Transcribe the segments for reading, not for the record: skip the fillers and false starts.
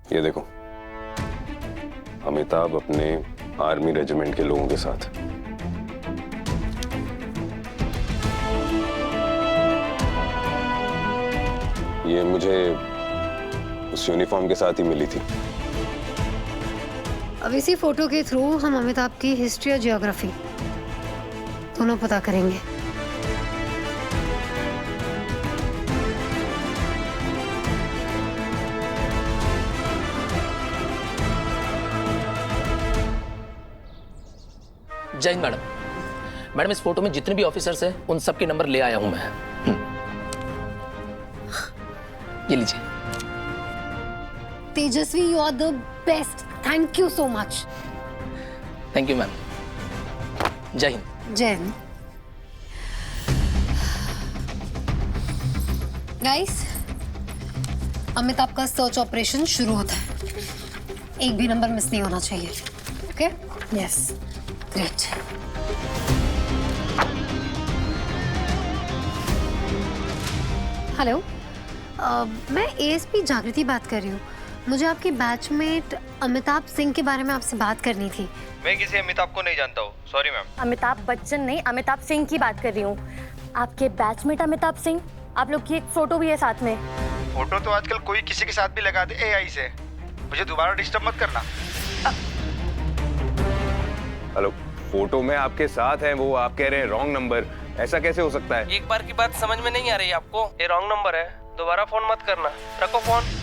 ये देखो, अमिताभ अपने आर्मी रेजिमेंट के लोगों के साथ। ये मुझे उस यूनिफॉर्म के साथ ही मिली थी। अब इसी फोटो के थ्रू हम अमिताभ की हिस्ट्री और जियोग्राफी दोनों पता करेंगे। जय हिंद मैडम। मैडम, इस फोटो में जितने भी ऑफिसर्स हैं उन सबके नंबर ले आया हूं मैं। ये लीजिए। Tejashwi, you are the best. Thank you so much. Thank you ma'am. Jai Hind. जय हिंद। गाइस, अमिताभ का सर्च ऑपरेशन शुरू होता है। एक भी नंबर मिस नहीं होना चाहिए। ओके? Yes, great. हेलो, मैं एएसपी जागृति बात कर रही हूँ। मुझे आपके बैचमेट अमिताभ सिंह के बारे में आपसे बात करनी थी। मैं किसी अमिताभ को नहीं जानता हूँ, सॉरी मैम। अमिताभ बच्चन नहीं, अमिताभ सिंह की बात कर रही हूँ। आपके बैचमेट अमिताभ सिंह, आप लोग की एक फोटो भी है साथ में। फोटो तो आजकल कोई किसी के साथ भी लगा दे एआई से। मुझे दोबारा डिस्टर्ब मत करना। हेलो, फोटो में आपके साथ है वो, आप कह रहे हैं रॉन्ग नंबर। ऐसा कैसे हो सकता है? एक बार की बात समझ में नहीं आ रही आपको? ये रॉन्ग नंबर है, दोबारा फोन मत करना। रखो फोन।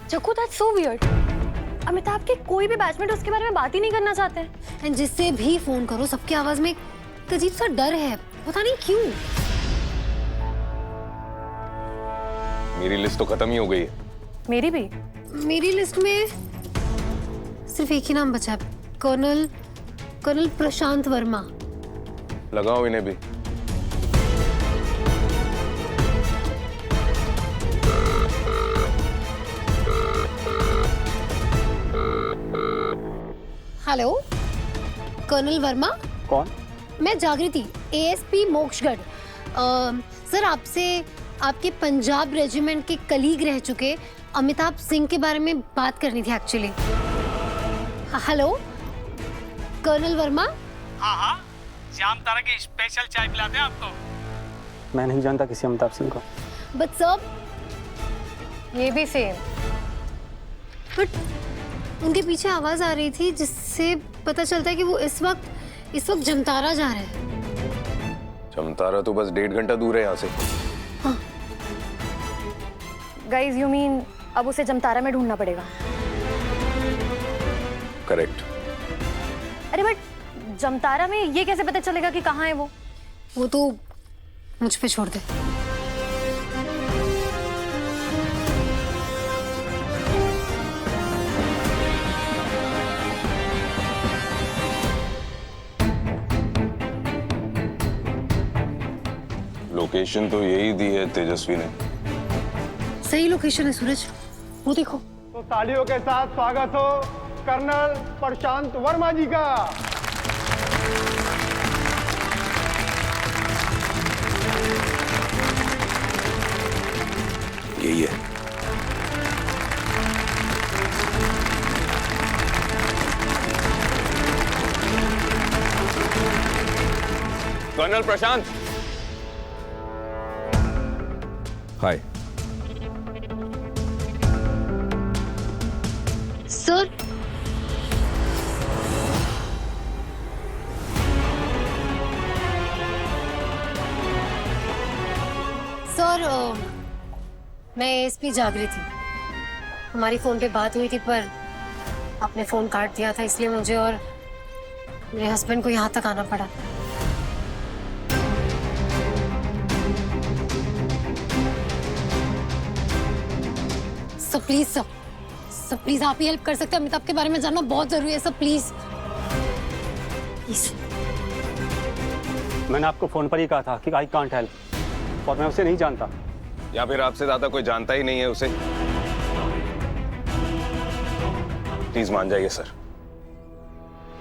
चक्कू, दैट्स सो वियर्ड। अमिताभ के कोई भी बैचमेट उसके बारे में बात ही नहीं करना चाहते हैं। एंड जिससे भी फोन करो सबकी आवाज में एक अजीब सा डर है, पता नहीं क्यों। मेरी लिस्ट तो खत्म ही हो गई है। मेरी भी। मेरी लिस्ट में सिर्फ एक ही नाम बचा है, कर्नल प्रशांत वर्मा। लगाओ इन्हें भी। Hello, colonel Verma. कौन? मैं जागृति, एएसपी मोक्षगढ़। सर, आपसे आपके पंजाब रेजिमेंट के कलीग रह चुके अमिताभ सिंह के बारे में बात करनी थी एक्चुअली। Hello, colonel Verma. हाँ, श्याम तारा की स्पेशल चाय पिलाते हैं आपको। मैं नहीं जानता किसी अमिताभ सिंह को। बट सर, ये भी सेम। बट उनके पीछे आवाज आ रही थी जिससे पता चलता है कि वो इस वक्त जमतारा जा रहे हैं। जमतारा तो बस 1.5 घंटा दूर है यहाँ से। गाइस, यू मीन अब उसे जमतारा में ढूंढना पड़ेगा? करेक्ट। अरे बट जमतारा में ये कैसे पता चलेगा कि कहाँ है वो? वो तो मुझ पे छोड़ दे। लोकेशन तो यही दी है तेजस्वी ने। सही लोकेशन है सूरज, वो देखो। तो तालियों के साथ स्वागत हो कर्नल प्रशांत वर्मा जी का। यही है। कर्नल प्रशांत। हाय। सर, मैं एएसपी जागृति। हमारी फोन पे बात हुई थी पर आपने फोन काट दिया था, इसलिए मुझे और मेरे हस्बैंड को यहाँ तक आना पड़ा। सब प्लीज सर, सर प्लीज आप ही हेल्प कर सकते हैं। अमिताभ के बारे में जानना बहुत जरूरी है सर, प्लीज प्लीज। मैंने आपको फोन पर ही कहा था कि आई कांट हेल्प, और मैं उसे नहीं जानता। या फिर आपसे ज्यादा कोई जानता ही नहीं है उसे? प्लीज मान जाइए सर।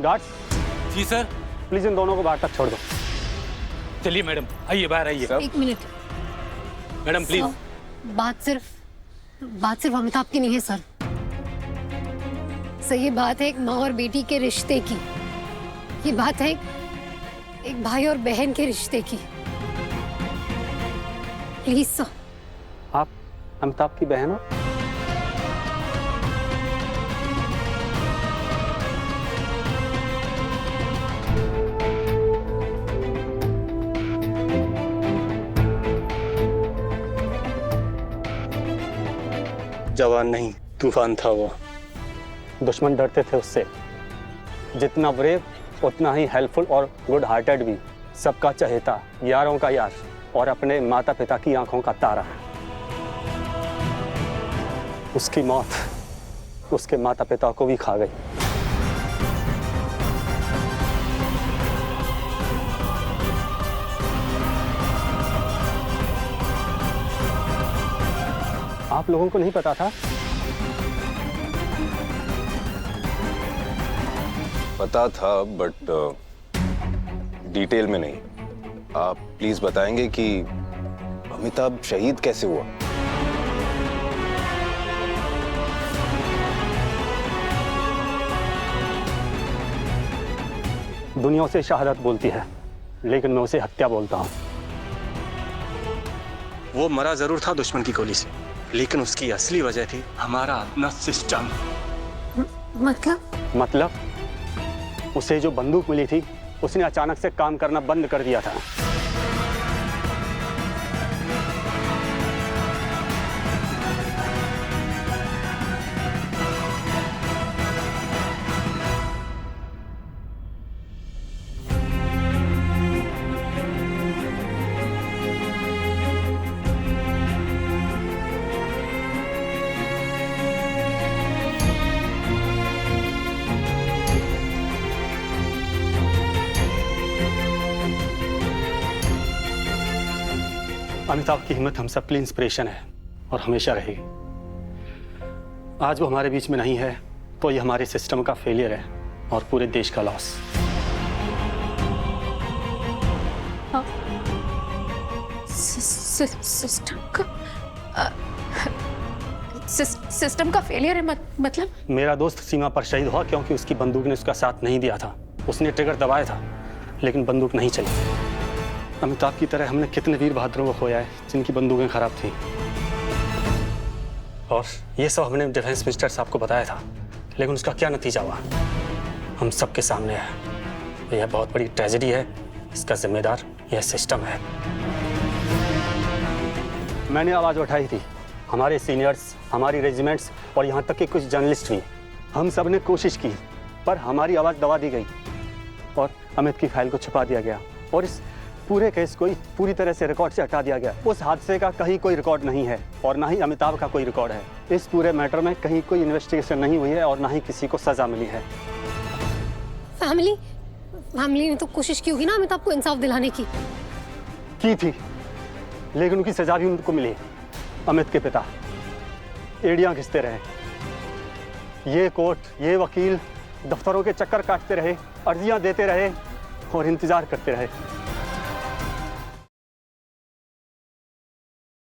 गार्ड्स, जी सर। प्लीज इन दोनों को बाहर तक छोड़ दो। चलिए मैडम, आइए बाहर आइए। एक मिनट मैडम प्लीज। सर, बात सिर्फ अमिताभ की नहीं है सर। सर ये बात है एक माँ और बेटी के रिश्ते की, ये बात है एक भाई और बहन के रिश्ते की। Please sir. आप अमिताभ की बहन हो? जवान नहीं, तूफान था वो। दुश्मन डरते थे उससे। जितना ब्रेव उतना ही हेल्पफुल और गुड हार्टेड भी। सबका चहेता, यारों का यार और अपने माता पिता की आंखों का तारा। उसकी मौत उसके माता पिता को भी खा गई। आप लोगों को नहीं पता था? पता था बट डिटेल में नहीं। आप प्लीज बताएंगे कि अमिताभ शहीद कैसे हुआ? दुनिया उसे शहादत बोलती है, लेकिन मैं उसे हत्या बोलता हूं। वो मरा जरूर था दुश्मन की गोली से, लेकिन उसकी असली वजह थी हमारा अपना सिस्टम। मतलब उसे जो बंदूक मिली थी, उसने अचानक से काम करना बंद कर दिया था। अमिताभ की हिम्मत हम सब के लिए इंस्पिरेशन है और हमेशा रहेगी। आज वो हमारे बीच में नहीं है तो ये हमारे सिस्टम का फेलियर है और पूरे देश का लॉस। सिस्टम का फेलियर है मतलब? मेरा दोस्त सीमा पर शहीद हुआ क्योंकि उसकी बंदूक ने उसका साथ नहीं दिया था। उसने ट्रिगर दबाया था लेकिन बंदूक नहीं चली। अमिताभ की तरह हमने कितने वीर बहादुरों को खोया है जिनकी बंदूकें खराब थी। और ये सब हमने डिफेंस मिनिस्टर साहब को बताया था, लेकिन उसका क्या नतीजा हुआ हम सबके सामने है। यह बहुत बड़ी ट्रेजेडी है, इसका जिम्मेदार यह सिस्टम है। मैंने आवाज उठाई थी, हमारे सीनियर्स, हमारी रेजिमेंट्स और यहाँ तक कि कुछ जर्नलिस्ट भी। हम सब ने कोशिश की पर हमारी आवाज दबा दी गई और अमित की फाइल को छुपा दिया गया और इस पूरे केस को पूरी तरह से रिकॉर्ड से हटा दिया गया। उस हादसे का कहीं कोई रिकॉर्ड नहीं है और ना ही अमिताभ का कोई रिकॉर्ड है। इस पूरे मैटर में कहीं कोई इन्वेस्टिगेशन नहीं हुई है और ना ही किसी को सजा मिली है। फैमिली ने तो कोशिश की होगी ना अमिताभ को इंसाफ दिलाने की थी, लेकिन उनकी सजा भी उनको मिली। अमित के पिता एड़ियां घिसते रहे, ये कोर्ट, ये वकील दफ्तरों के चक्कर काटते रहे, अर्जियां देते रहे और इंतजार करते रहे।